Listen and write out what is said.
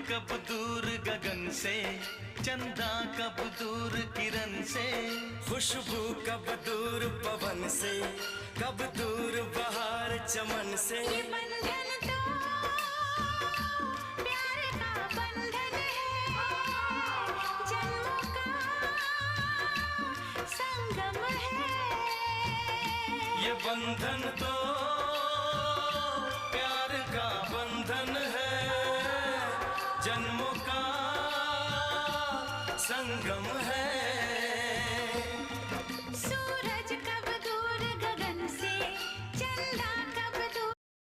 कब दूर गगन से, चंदा कब दूर किरण से, खुशबू कब दूर पवन से, कब दूर बहार चमन से। ये बंधन तो प्यार का बंधन है, जन्मों का संगम है। ये बंधन तो